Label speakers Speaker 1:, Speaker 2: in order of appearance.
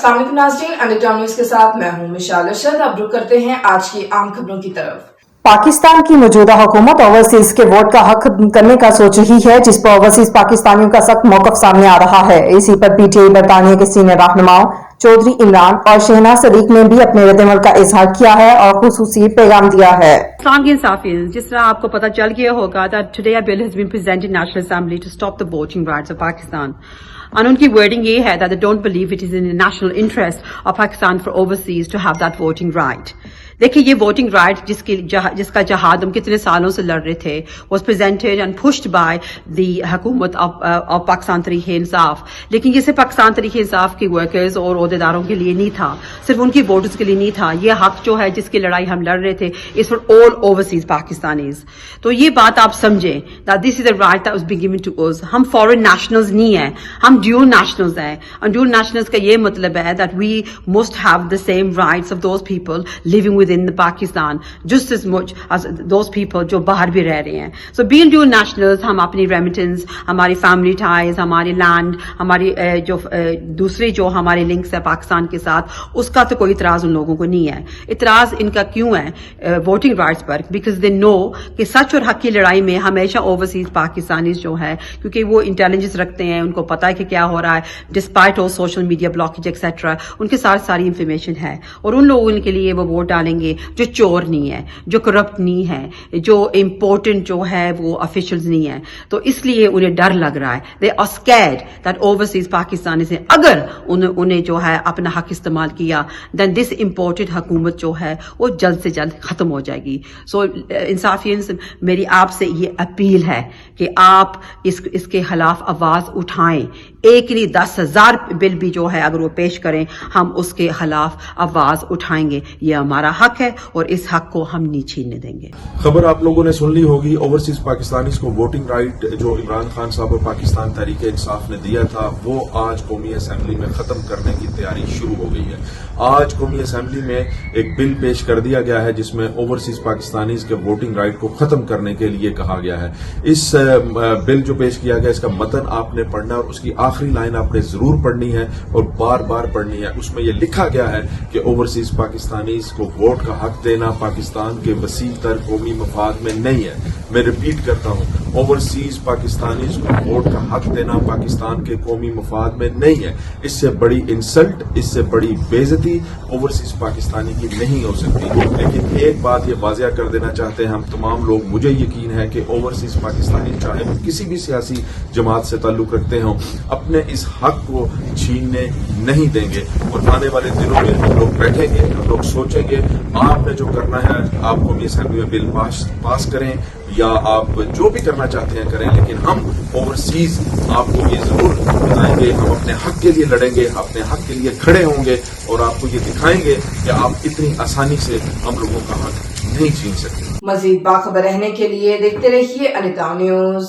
Speaker 1: अस्सलाम वालेकुम नाज़रीन, अंडरटाउन न्यूज़ के साथ मैं हूं मिशाल अरशद। अब रुक करते हैं आज की आम खबरों की तरफ।
Speaker 2: पाकिस्तान की मौजूदा हुकूमत ओवरसीज के वोट का हक करने का सोच रही है, जिस पर ओवरसीज पाकिस्तानियों का सख्त मौकफ सामने आ रहा है। इसी पर पीटीआई बरतानिया के सीनियर रहनुमाओं चौधरी इमरान और शहनाज सदीक ने भी अपने रद्द-ए-अमल का इजहार किया है और खुसूसी पैगाम दिया है।
Speaker 3: जिस तरह आपको पता चल गया होगा that today a bill has been presented in National Assembly to stop the voting rights of Pakistan. और उनकी वर्डिंग ये है that they don't believe it is in the national interest of Pakistan for overseas to have that voting right. देखिए ये voting right जिसका जहाद हम कितने सालों से लड़ रहे थे was presented and pushed by the हुकूमत of पाकिस्तान तहरीक-ए-इंसाफ, लेकिन ये सिर्फ पाकिस्तान तहरीक-ए-इंसाफ के वर्कर्स और ओहदेदारों के लिए नहीं था, सिर्फ उनकी वोटर्स के लिए नहीं था। ये हक जो है जिसकी लड़ाई हम लड़ रहे थे इस फॉर ऑल ओवरसीज पाकिस्तानीज। तो ये बात आप समझें that this is a right that was being given to us. हम फॉरेन नेशनल्स नहीं हैं, हम ड्यूल नेशनल्स हैं। और ड्यूल नेशनल्स का ये मतलब है that we must have the same rights of those people living within the Pakistan just as much as those people जो बाहर भी रह रहे हैं। So being dual nationals, हम अपनी रेमिटेंस, हमारी फैमिली टाइज, हमारी लैंड, हमारी दूसरे जो हमारे लिंक्स है पाकिस्तान के साथ, उसका तो कोई इतराज उन लोगों को नहीं है। इतराज इनका क्यों है वोटिंग राइट्स पर? बिकॉज दे नो कि सच और हक की लड़ाई में हमेशा ओवरसीज पाकिस्तानीज जो है, क्योंकि वो इंटेलिजेंस रखते हैं, उनको पता है कि क्या हो रहा है, despite all social media blockage etcetera, उनके सारी इंफॉर्मेशन है और उन लोगों के लिए वो वोट डालेंगे जो चोर नहीं है, जो करप्ट नहीं है, जो इम्पोर्टेंट जो है वो ऑफिशियल्स नहीं है। तो इसलिए उन्हें डर लग रहा है, they are scared that overseas Pakistani से अगर उन्हें जो है अपना हक इस्तेमाल किया देन दिस इम्पोर्टेड हुकूमत जो है वो जल्द से जल्द खत्म हो जाएगी। सो इंसाफियंस, मेरी आपसे ये अपील है कि आप इसके खिलाफ आवाज उठाएं। एक नहीं 10,000 बिल भी जो है अगर वो पेश करें, हम उसके खिलाफ आवाज उठाएंगे। ये हमारा हक है और इस हक को हम नहीं छीनने देंगे।
Speaker 4: खबर आप लोगों ने सुन ली होगी, ओवरसीज पाकिस्तानीज को वोटिंग राइट जो इमरान खान साहब और पाकिस्तान तहरीक-ए-इंसाफ ने दिया था वो आज कौमी असेंबली में खत्म करने की तैयारी शुरू हो गई है। आज कौमी असेंबली में एक बिल पेश कर दिया गया है जिसमें ओवरसीज पाकिस्तानीज के वोटिंग राइट को खत्म करने के लिए कहा गया है। इस बिल जो पेश किया गया इसका मतन आपने पढ़ना और उसकी आखिरी लाइन आपने जरूर पढ़नी है और बार बार पढ़नी है। उसमें यह लिखा गया है कि ओवरसीज पाकिस्तानीज को वोट का हक देना पाकिस्तान के वसीह तर कौमी मफाद में नहीं है। मैं रिपीट करता हूं, ओवरसीज पाकिस्तानीज को वोट का हक देना पाकिस्तान के कौमी मफाद में नहीं है। इससे बड़ी इंसल्ट, इससे बड़ी बेइज्जती ओवरसीज पाकिस्तानी की नहीं हो सकती। लेकिन एक बात ये वाजिया कर देना चाहते हैं हम तमाम लोग, मुझे यकीन है कि ओवरसीज पाकिस्तानी चाहे वो किसी भी सियासी जमात से ताल्लुक रखते हों, अपने इस हक को छीनने नहीं देंगे। और आने वाले दिनों में हम लोग बैठेंगे, हम लोग सोचेंगे, आपने जो करना है आप कौमी असेंबली में बिल पास करें या आप जो भी करना चाहते हैं करें, लेकिन हम ओवरसीज आपको ये जरूर बताएंगे, हम अपने हक के लिए लड़ेंगे, अपने हक के लिए खड़े होंगे और आपको ये दिखाएंगे कि आप इतनी आसानी से हम लोगों का हक नहीं छीन सकते।
Speaker 1: मजीद बाखबर रहने के लिए देखते रहिए अंडरटाउन न्यूज़।